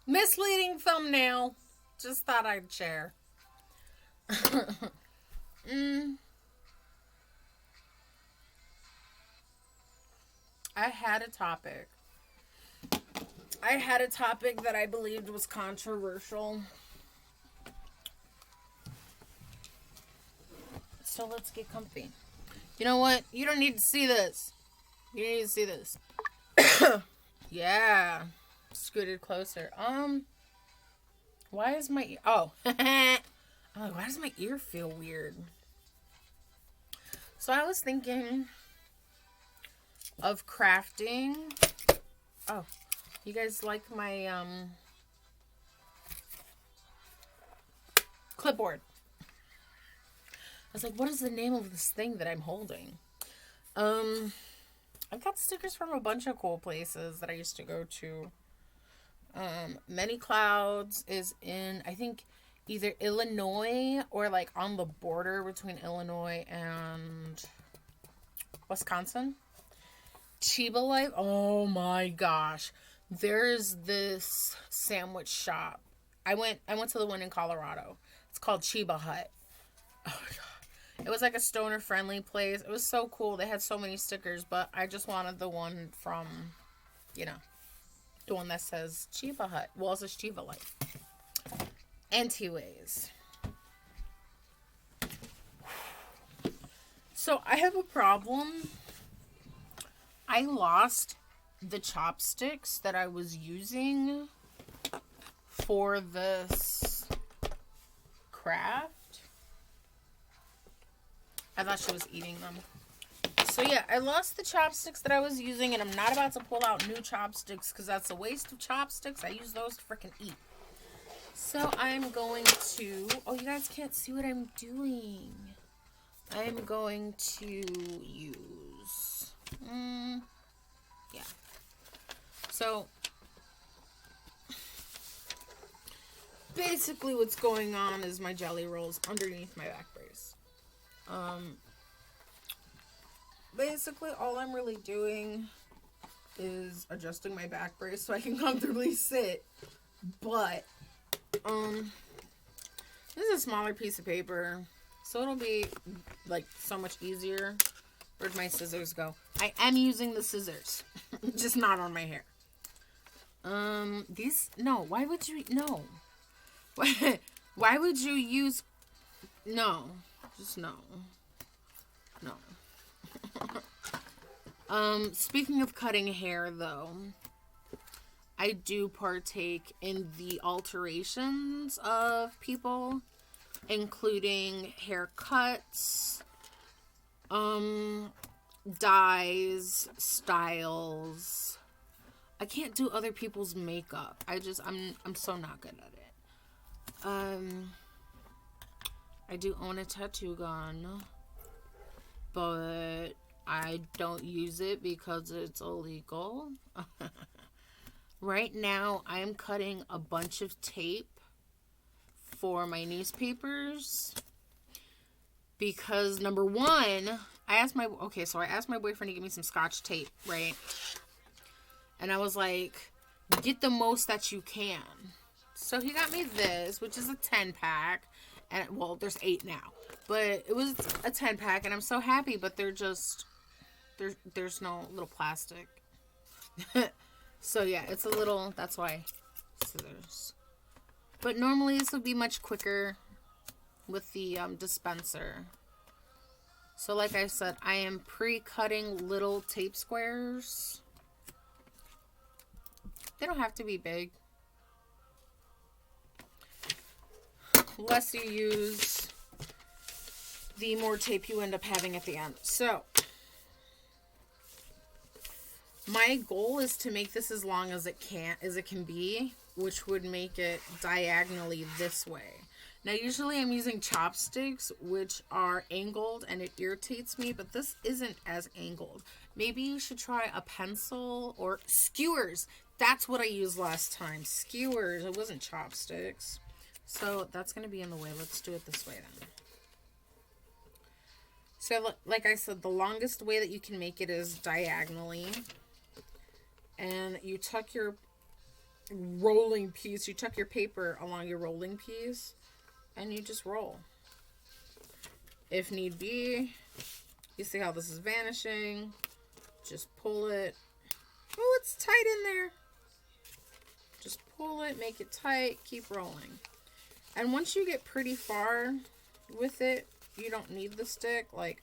Misleading thumbnail. Just thought I'd share. mm, I had a topic. I had a topic that I believed was controversial. So let's get comfy. You know what? You don't need to see this. You need to see this. Yeah. Scooted closer. Why is my oh. Why does my ear feel weird? So I was thinking of crafting. Oh, you guys like my clipboard? I was like, what is the name of this thing that I'm holding? I got stickers from a bunch of cool places that I used to go to. Many Clouds is in, I think, either Illinois or like on the border between Illinois and Wisconsin. Chiba Life. Oh my gosh. There's this sandwich shop. I went to the one in Colorado. It's called Chiba Hut. Oh my god. It was like a stoner friendly place. It was so cool. They had so many stickers, but I just wanted the one from, you know, the one that says Chiba Hut. Well, it says Chiba Life. Anyways. So I have a problem. I lost the chopsticks that I was using for this craft. I thought she was eating them. So yeah, I lost the chopsticks that I was using, and I'm not about to pull out new chopsticks because that's a waste of chopsticks. I use those to freaking eat. So I'm going to... Oh, you guys can't see what I'm doing. I'm going to use... yeah. So... basically what's going on is my jelly rolls underneath my back brace. Basically all I'm really doing is adjusting my back brace so I can comfortably sit. But, this is a smaller piece of paper, so it'll be, like, so much easier. Where'd my scissors go? I am using the scissors, just not on my hair. No, why would you, no. Why would you use, no, just no. No. Speaking of cutting hair, though, I do partake in the alterations of people, including haircuts, dyes, styles. I can't do other people's makeup. I'm so not good at it. I do own a tattoo gun, but I don't use it because it's illegal. Right now, I'm cutting a bunch of tape for my newspapers because, number one, I asked my boyfriend to give me some Scotch tape, right? And I was like, get the most that you can. So he got me this, which is a 10-pack. And, well, there's 8 now. But it was a 10-pack, and I'm so happy, but they're just... There's no little plastic. So, yeah, it's a little... That's why. Scissors. But normally this would be much quicker with the dispenser. So, like I said, I am pre-cutting little tape squares. They don't have to be big. Less you use, the more tape you end up having at the end. So, my goal is to make this as long as it can be, which would make it diagonally this way. Now, usually I'm using chopsticks, which are angled, and it irritates me, but this isn't as angled. Maybe you should try a pencil or skewers. That's what I used last time. Skewers. It wasn't chopsticks. So that's going to be in the way. Let's do it this way then. So like I said, the longest way that you can make it is diagonally. And you tuck your rolling piece. You tuck your paper along your rolling piece and you just roll. If need be, you see how this is vanishing. Just pull it. Oh, it's tight in there. Just pull it, make it tight, keep rolling. And once you get pretty far with it, you don't need the stick. Like,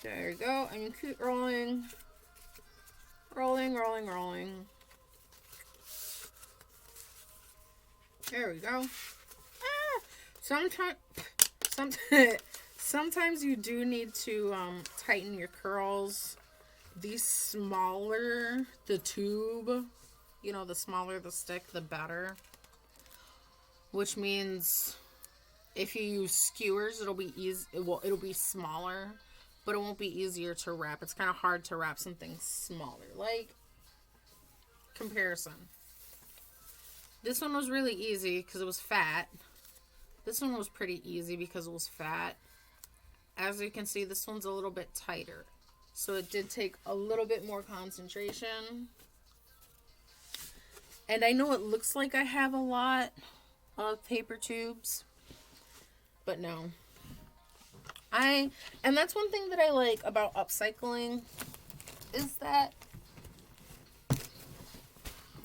there you go. And you keep rolling. Rolling, rolling, rolling. There we go. Sometimes you do need to tighten your curls. The smaller the tube, you know, the smaller the stick, the better. Which means if you use skewers, it'll be easy. It'll be smaller, but it won't be easier to wrap. It's kind of hard to wrap something smaller. Like, comparison. This one was really easy because it was fat. This one was pretty easy because it was fat. As you can see, this one's a little bit tighter. So it did take a little bit more concentration. And I know it looks like I have a lot of paper tubes, but no. And that's one thing that I like about upcycling is that,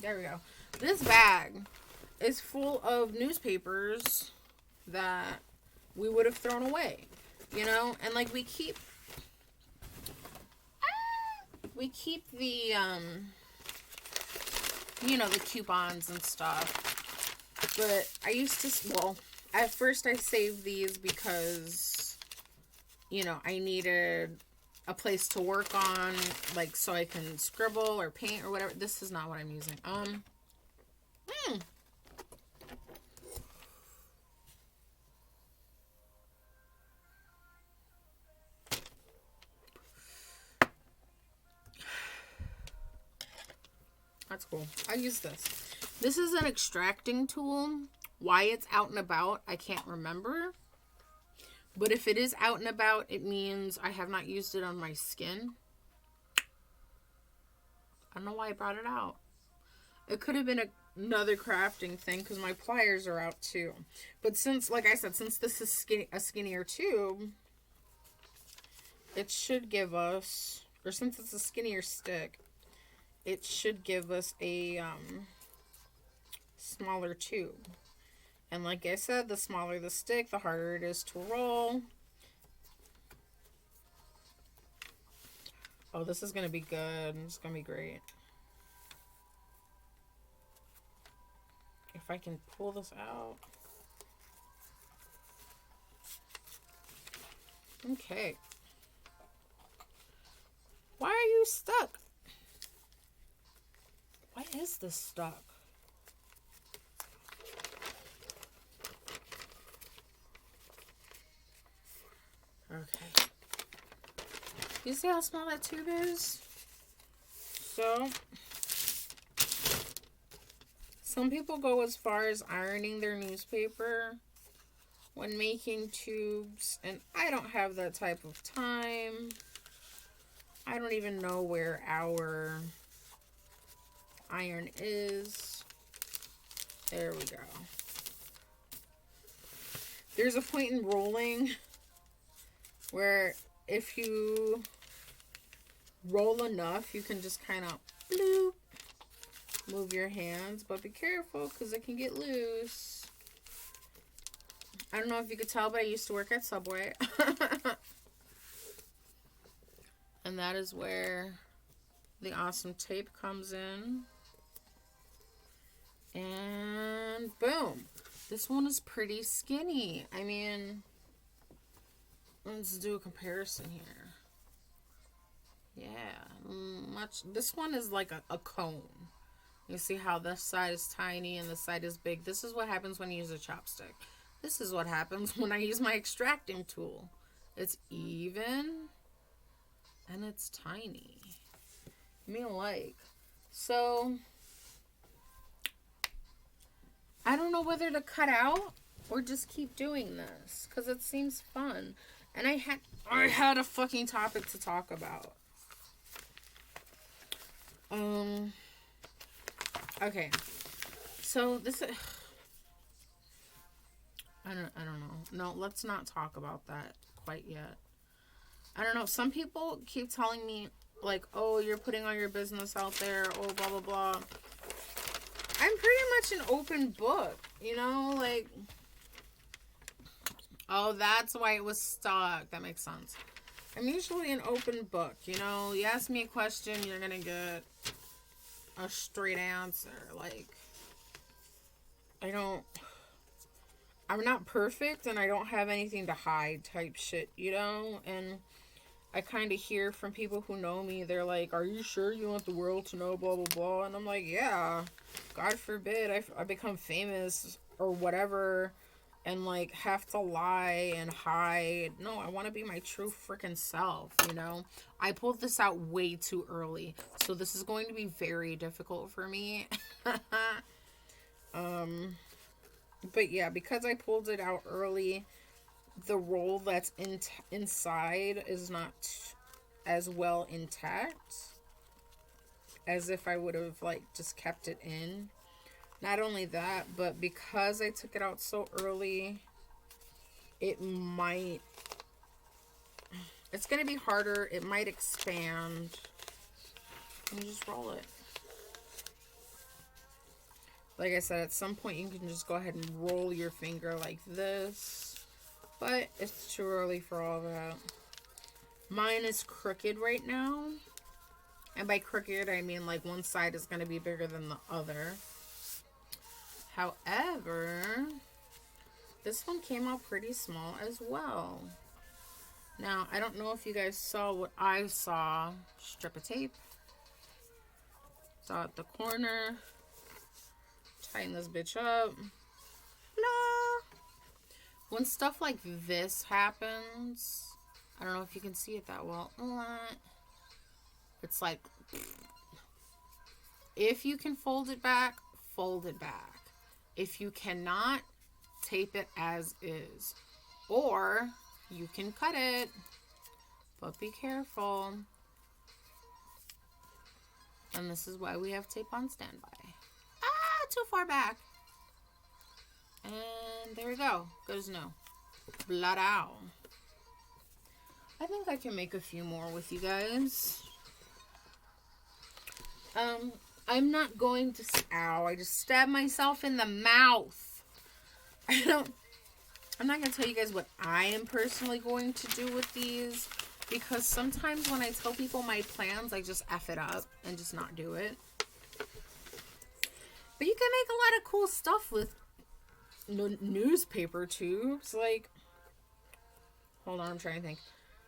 there we go. This bag is full of newspapers that we would have thrown away, you know? And like we keep the, you know, the coupons and stuff. But I used to, well, at first I saved these because, you know, I needed a place to work on, like, so I can scribble or paint or whatever. This is not what I'm using. That's cool. I use this. This is an extracting tool. Why it's out and about, I can't remember. But if it is out and about, it means I have not used it on my skin. I don't know why I brought it out. It could have been another crafting thing because my pliers are out too. But since, like I said, since this is a skinnier tube, it should give us, or since it's a skinnier stick, it should give us a smaller tube. And like I said, the smaller the stick, the harder it is to roll. Oh, this is going to be good. It's going to be great. If I can pull this out. Okay. Why are you stuck? Why is this stuck? Okay. You see how small that tube is? So, some people go as far as ironing their newspaper when making tubes, and I don't have that type of time. I don't even know where our iron is. There we go. There's a point in rolling where if you roll enough, you can just kind of bloop, move your hands, but be careful because it can get loose. I don't know if you could tell, but I used to work at Subway. And that is where the awesome tape comes in. And boom. This one is pretty skinny. I mean, let's do a comparison here. Yeah, this one is like a cone. You see how this side is tiny and this side is big. This is what happens when you use a chopstick. This is what happens when I use my extracting tool. It's even and it's tiny. So I don't know whether to cut out or just keep doing this because it seems fun. And I had a fucking topic to talk about. Okay. So this I don't know. No, let's not talk about that quite yet. I don't know. Some people keep telling me like, "Oh, you're putting all your business out there. Oh, blah blah blah." I'm pretty much an open book, you know, like oh, that's why it was stuck. That makes sense. I'm usually an open book, you know. You ask me a question, you're going to get a straight answer. Like I don't I'm not perfect and I don't have anything to hide type shit, you know? And I kind of hear from people who know me, they're like, "Are you sure you want the world to know blah blah blah?" And I'm like, "Yeah. God forbid I become famous or whatever and like have to lie and hide. No, I want to be my true freaking self, you know? I pulled this out way too early. So this is going to be very difficult for me." But yeah, because I pulled it out early, the roll that's inside is not as well intact as if I would have like just kept it in. Not only that, but because I took it out so early, it might it's going to be harder. It might expand. Let me just roll it. Like I said, at some point you can just go ahead and roll your finger like this. But it's too early for all that. Mine is crooked right now. And by crooked, I mean like one side is going to be bigger than the other. However, this one came out pretty small as well. Now, I don't know if you guys saw what I saw. Strip of tape. Saw at the corner. Tighten this bitch up. Blah. When stuff like this happens, I don't know if you can see it that well. It's like, if you can fold it back, fold it back. If you cannot, tape it as is. Or you can cut it, but be careful. And this is why we have tape on standby. Too far back. And there we go. Good as no. Blood out. I think I can make a few more with you guys. I'm not going to... Ow, I just stabbed myself in the mouth. I'm not going to tell you guys what I am personally going to do with these. Because sometimes when I tell people my plans, I just F it up and just not do it. But you can make a lot of cool stuff with newspaper too. It's like, hold on, I'm trying to think.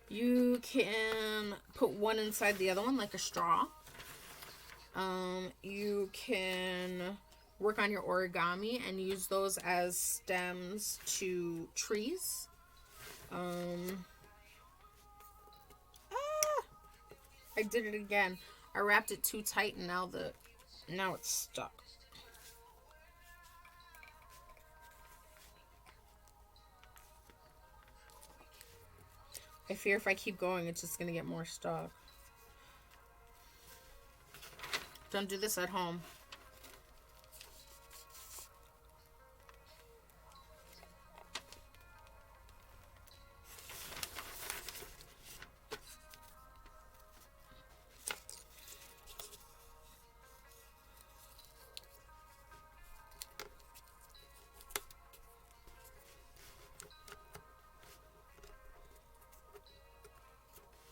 You can put one inside the other one like a straw. You can work on your origami and use those as stems to trees. I did it again. I wrapped it too tight and now it's stuck. I fear if I keep going, it's just going to get more stuck. Don't do this at home.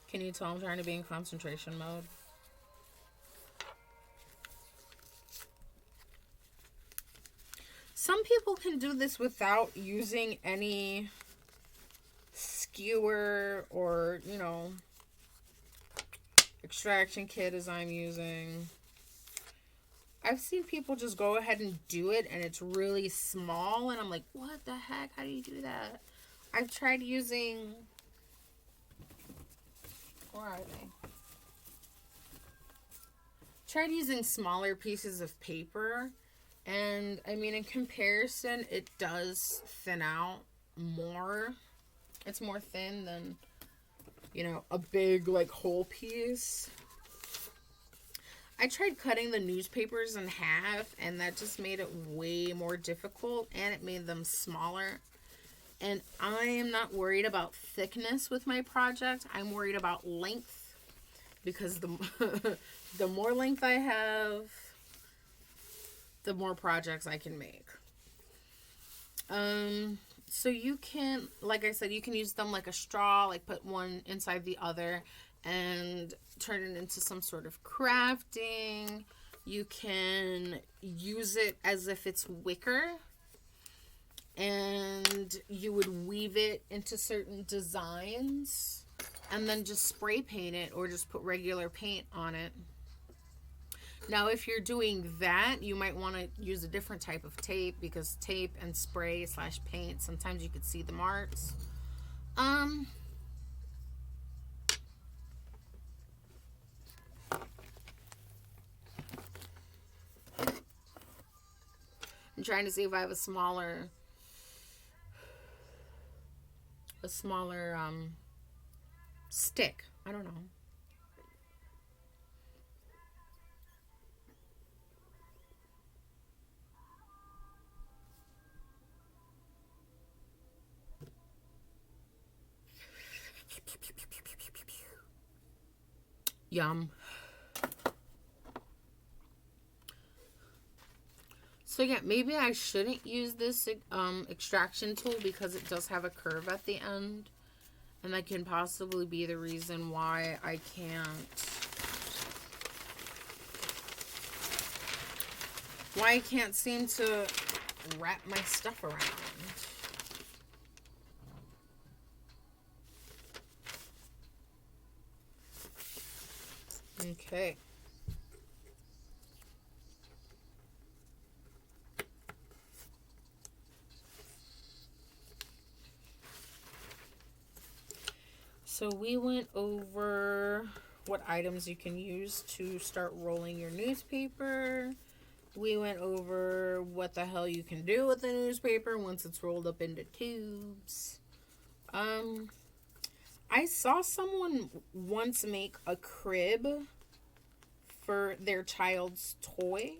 Can you tell I'm trying to be in concentration mode? Some people can do this without using any skewer or, you know, extraction kit as I'm using. I've seen people just go ahead and do it and it's really small and I'm like, what the heck? How do you do that? I've tried using... Where are they? Tried using smaller pieces of paper, and I mean, in comparison, it does thin out more. It's more thin than, you know, a big like whole piece. I tried cutting the newspapers in half, and that just made it way more difficult, and it made them smaller. And I am not worried about thickness with my project. I'm worried about length, because the the more length I have, the more projects I can make. So you can, like I said, you can use them like a straw, like put one inside the other and turn it into some sort of crafting. You can use it as if it's wicker, and you would weave it into certain designs and then just spray paint it or just put regular paint on it. Now, if you're doing that, you might want to use a different type of tape, because tape and spray slash paint, sometimes you could see the marks. I'm trying to see if I have a smaller stick. I don't know. Yum. So yeah, maybe I shouldn't use this extraction tool, because it does have a curve at the end. And that can possibly be the reason why I can't seem to wrap my stuff around. Okay. So we went over what items you can use to start rolling your newspaper. We went over what the hell you can do with the newspaper once it's rolled up into tubes. I saw someone once make a crib for their child's toy,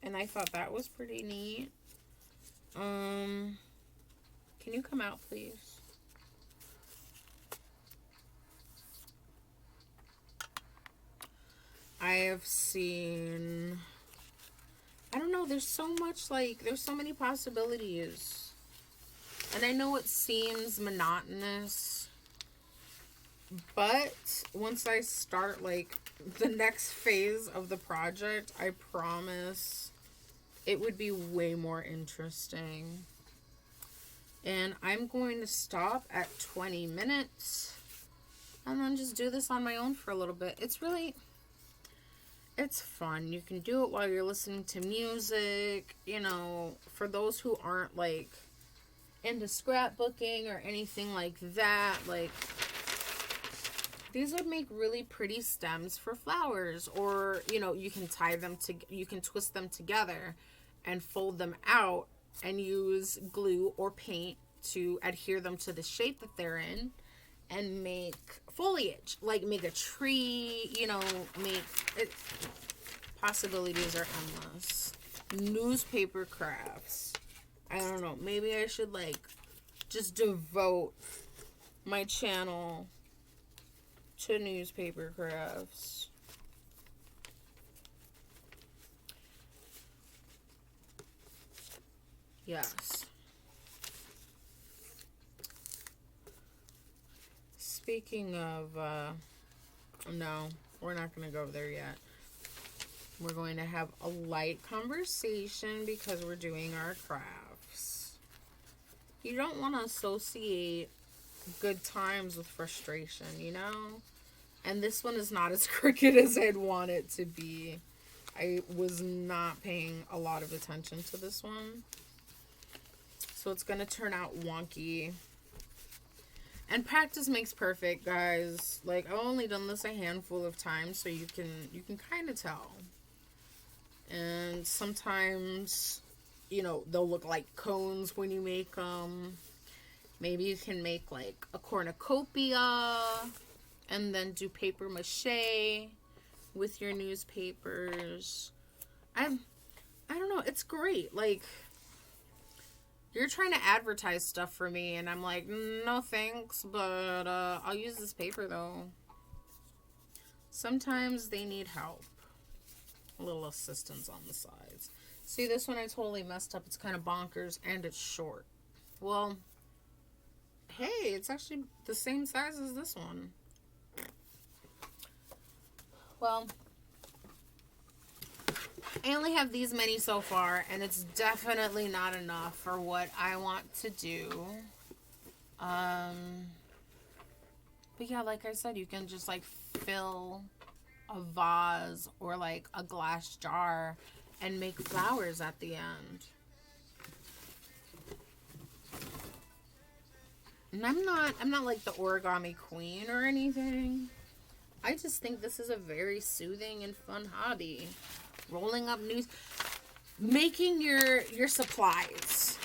and I thought that was pretty neat. Can you come out, please? I have seen, I don't know, there's so much, there's so many possibilities. And I know it seems monotonous, but once I start, the next phase of the project, I promise it would be way more interesting. And I'm going to stop at 20 minutes and then just do this on my own for a little bit. It's fun. You can do it while you're listening to music. For those who aren't into scrapbooking or anything like that, these would make really pretty stems for flowers. Or you can you can twist them together and fold them out and use glue or paint to adhere them to the shape that they're in, and make foliage, make a tree, make it. Possibilities are endless. Newspaper crafts. I don't know, maybe I should just devote my channel to newspaper crafts. Yes. Speaking of, no, we're not going to go there yet. We're going to have a light conversation because we're doing our crafts. You don't want to associate good times with frustration, And this one is not as crooked as I'd want it to be. I was not paying a lot of attention to this one. So it's going to turn out wonky. And practice makes perfect, guys. I've only done this a handful of times, so you can kind of tell. And sometimes, they'll look like cones when you make them. Maybe you can make a cornucopia and then do paper mache with your newspapers. I don't know. It's great. Like, you're trying to advertise stuff for me, and I'm like, no thanks, but I'll use this paper, though. Sometimes they need help. A little assistance on the sides. See, this one I totally messed up. It's kind of bonkers, and it's short. Well, hey, it's actually the same size as this one. Well, I only have these many so far, and it's definitely not enough for what I want to do. But yeah, like I said, you can just like fill a vase or like a glass jar and make flowers at the end. And I'm not like the origami queen or anything. I just think this is a very soothing and fun hobby. Rolling up news, making your supplies.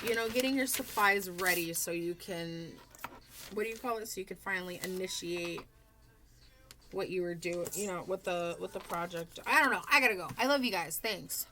You know, getting your supplies ready so you can, what do you call it? So you can finally initiate what you were doing, you know, with the project. I don't know. I gotta go. I love you guys. Thanks.